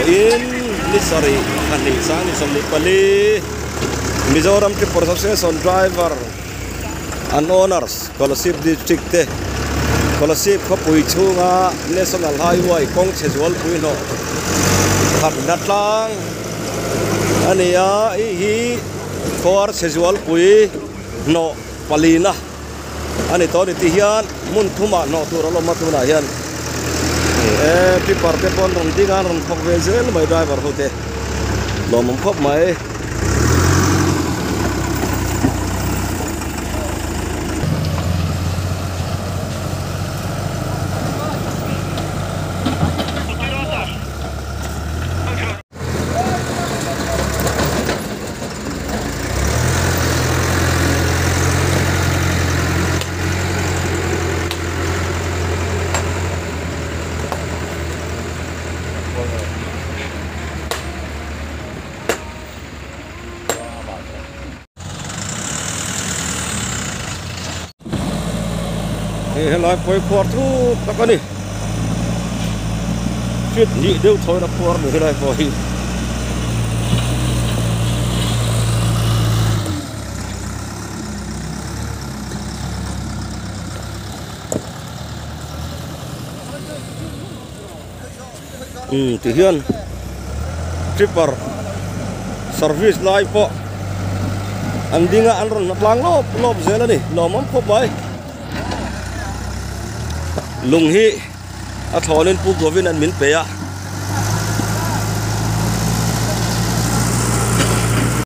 in nisari khani sang ni somni pali Mizoram Tripper Association driver and owners scholarship district te scholarship khapui chunga national highway kong chezwal puino khat natlang ania hi for chezwal pui no palina ani to ni ti hian mun thuma no tur lo ma tu na hian Tripper te pon ron dinga ron khok ve zel mai driver hote lo mom khop mai lại quay qua thu các con đi chuyện nhị đều thôi là qua được lại quay thì hiền Tripper service lại po anh đi ngã anh rồi nó lang lốp dễ là đi lò mắm khóc vậy lùng hi a thọ lên pu govin an min pe ya